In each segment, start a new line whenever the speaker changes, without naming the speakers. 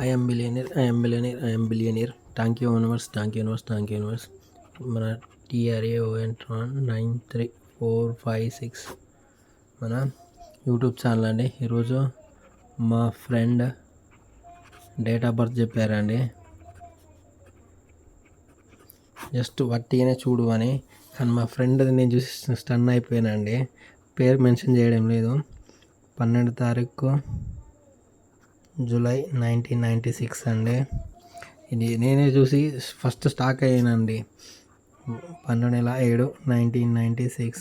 I am billionaire, I am billionaire, I am billionaire. Thank you universe, thank you universe, thank you universe. మన TRAON 93456 మన YouTube channel అండి. ఈరోజు మా friend date of birth చెప్పారండి. Just వట్టిగానే చూడు అని, కానీ మా ఫ్రెండ్ నేను చూసి స్టన్ అయిపోయానండి. పేరు మెన్షన్ చేయడం లేదు. 12 తారీఖు జూలై 1996 అండి. ఇది నేనే చూసి ఫస్ట్ స్టాక్ అయ్యానండి. 12/7/1996.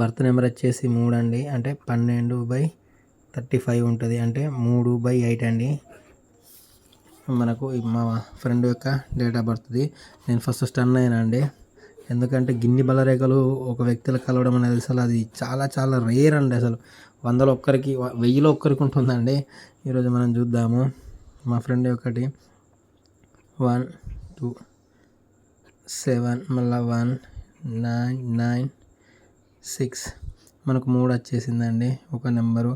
బర్త్ నెంబర్ వచ్చేసి 3 అండి. అంటే 12/35 ఉంటుంది. అంటే 3/8 అండి. మనకు మా ఫ్రెండ్ యొక్క డేట్ ఆఫ్ బర్త్ది. నేను ఫస్ట్ స్టన్ అయ్యానండి. ఎందుకంటే గిన్ని బలరేఖలు ఒక వ్యక్తిలో కలవడం అనేది అసలు అది చాలా చాలా రేర్ అండి. అసలు 100లో ఒక్కరికి, 1000లో ఒక్కరికి ఉంటుందండి. ఈరోజు మనం చూద్దాము. మా ఫ్రెండ్ ఒకటి 1 2 7 మళ్ళీ 1 9 9 6 మనకు 3 వచ్చేసిందండి. ఒక నెంబరు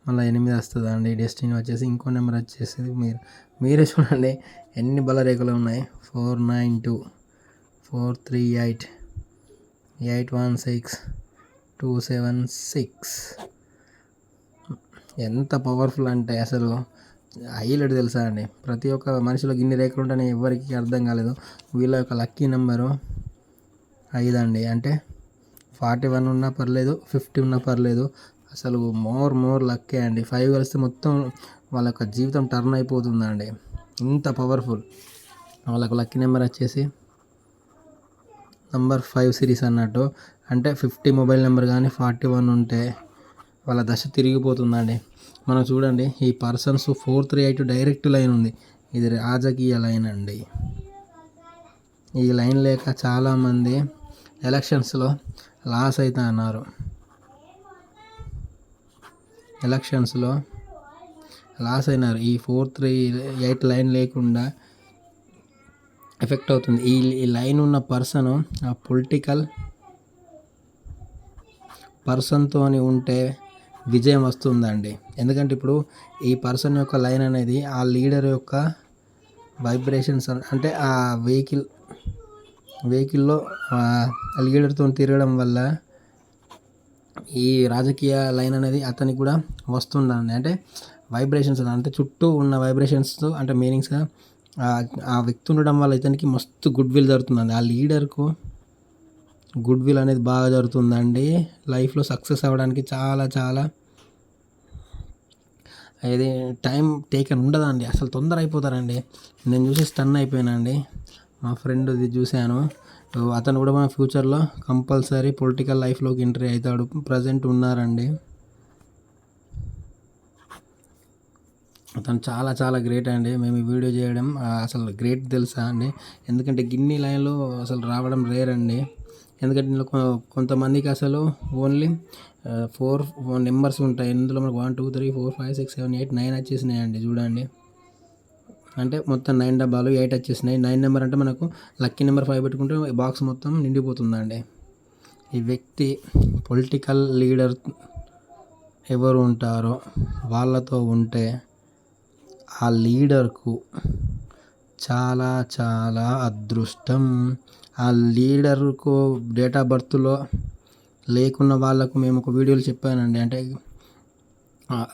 మళ్ళీ 8 వస్తుందండి. డెస్టినీ వచ్చేసి ఇంకో నెంబర్ వచ్చేసి మీరే చూడండి ఎన్ని బలరేఖలు ఉన్నాయి. 492 438 816 276. ఎంత పవర్ఫుల్ అంటే అసలు హైలైట్ తెలుసా అండి. ప్రతి ఒక్క మనిషిలో ఇన్ని రేఖలు ఉంటాయని ఎవరికి అర్థం కాలేదు. వీళ్ళ యొక్క లక్కీ నెంబరు 5 అండి. అంటే 41 ఉన్నా పర్లేదు, 50 ఉన్నా పర్లేదు, అసలు మోర్ లక్కీ అండి. 5 కలిస్తే మొత్తం వాళ్ళ యొక్క జీవితం టర్న్ అయిపోతుందండి. ఇంత పవర్ఫుల్. వాళ్ళకు లక్కీ నెంబర్ వచ్చేసి నంబర్ 5 సిరీస్ అన్నట్టు. అంటే 50 మొబైల్ నెంబర్ కానీ 41 ఉంటే వాళ్ళ దశ తిరిగిపోతుందండి. మనం చూడండి, ఈ పర్సన్స్ 438 డైరెక్ట్ లైన్ ఉంది. ఇది రాజకీయ లైన్ అండి. ఈ లైన్ లేక చాలామంది ఎలక్షన్స్లో లాస్ అవుతా అన్నారు. ఎలక్షన్స్లో లాస్ అయినారు. ఈ 438 లైన్ లేకుండా ఎఫెక్ట్ అవుతుంది. ఈ లైన్ ఉన్న పర్సన్ ఆ పొలిటికల్ పర్సన్తో ఉంటే విజయం వస్తుందండి. ఎందుకంటే ఇప్పుడు ఈ పర్సన్ యొక్క లైన్ అనేది ఆ లీడర్ యొక్క వైబ్రేషన్స్, అంటే ఆ వెహికల్లో లీడర్తో తిరగడం వల్ల ఈ రాజకీయ లైన్ అనేది అతనికి కూడా వస్తుందండి. అంటే వైబ్రేషన్స్ అంటే చుట్టూ ఉన్న వైబ్రేషన్స్, అంటే మీనింగ్స్గా ఆ వ్యక్తి ఉండడం వల్ల ఇతనికి మస్తు గుడ్ విల్ జరుగుతుందండి. ఆ లీడర్కు గుడ్ విల్ అనేది బాగా జరుగుతుందండి. లైఫ్లో సక్సెస్ అవ్వడానికి చాలా చాలా ఇది టైం టేకన్ ఉండదండి. అసలు తొందర అయిపోతారండి. నేను చూసి స్టన్ అయిపోయానండి. మా ఫ్రెండ్ ఇది చూశాను. అతను కూడా మన ఫ్యూచర్లో కంపల్సరీ పొలిటికల్ లైఫ్లోకి ఎంట్రీ అవుతాడు. ప్రజెంట్ ఉన్నారండి. అతను చాలా చాలా గ్రేట్ అండి. మేము ఈ వీడియో చేయడం అసలు గ్రేట్ తెలుసా అండి. ఎందుకంటే గిన్ని లైన్లో అసలు రావడం రేర్ అండి. ఎందుకంటే ఇందులో కొంతమందికి అసలు ఓన్లీ 4 నెంబర్స్ ఉంటాయి. ఇందులో మనకు 1 2 3 4 5 6 7 8 9 వచ్చేసినాయండి. చూడండి, అంటే మొత్తం 9 డబ్బాలు 8 వచ్చేసినాయి. 9 నెంబర్ అంటే మనకు లక్కీ నెంబర్ 5 పెట్టుకుంటే బాక్స్ మొత్తం నిండిపోతుందండి. ఈ వ్యక్తి పొలిటికల్ లీడర్ ఎవరు ఉంటారో వాళ్ళతో ఉంటే ఆ లీడర్కు చాలా చాలా అదృష్టం. ఆ లీడర్కు డేట్ ఆఫ్ బర్త్లో లేకున్న వాళ్ళకు మేము ఒక వీడియోలో చెప్పానండి. అంటే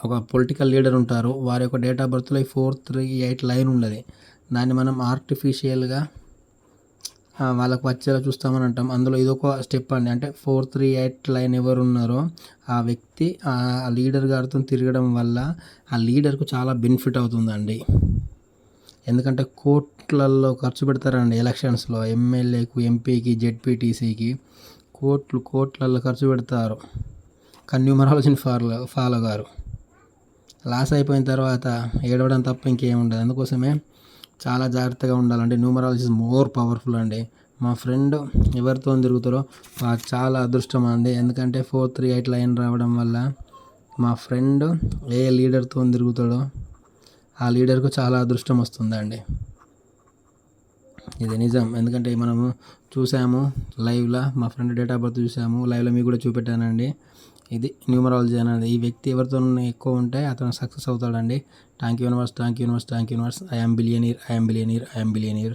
ఒక పొలిటికల్ లీడర్ ఉంటారు, వారి యొక్క డేట్ ఆఫ్ బర్త్లో 438 లైన్ ఉండదు. దాన్ని మనం ఆర్టిఫిషియల్గా వాళ్ళకు వచ్చేలా చూస్తామని అంటాం. అందులో ఇదొక స్టెప్ అండి. అంటే 438 లైన్ ఎవరు ఉన్నారో ఆ వ్యక్తి ఆ లీడర్ గారితో తిరగడం వల్ల ఆ లీడర్కు చాలా బెనిఫిట్ అవుతుందండి. ఎందుకంటే కోట్లల్లో ఖర్చు పెడతారండి ఎలక్షన్స్లో. ఎమ్మెల్యేకు, ఎంపీకి, జెడ్పీటీసీకి కోట్లల్లో ఖర్చు పెడతారు. కానీ న్యూమరాలజీని ఫాలో గారు లాస్ అయిపోయిన తర్వాత ఏడవడం తప్ప ఇంకేం ఉండదు. అందుకోసమే చాలా జాగ్రత్తగా ఉండాలండి. న్యూమరాలజీ ఇస్ మోర్ పవర్ఫుల్ అండి. మా ఫ్రెండ్ ఎవరితో తిరుగుతారో చాలా అదృష్టం అండి. ఎందుకంటే 438 లైన్ రావడం వల్ల మా ఫ్రెండ్ ఏ లీడర్తో తిరుగుతాడో ఆ లీడర్కు చాలా అదృష్టం వస్తుందండి. ఇది నిజం. ఎందుకంటే మనము చూసాము లైవ్లో, మా ఫ్రెండ్ డేట్ ఆఫ్ బర్త్ చూసాము లైవ్లో, మీకు కూడా చూపెట్టానండి. ఇది న్యూమరాలజీ అనేది. ఈ వ్యక్తి ఎవరితో ఎక్కువ ఉంటే అతను సక్సెస్ అవుతాడండి. Thank you universe, thank you universe, thank you universe. I am billionaire, I am billionaire, I am billionaire.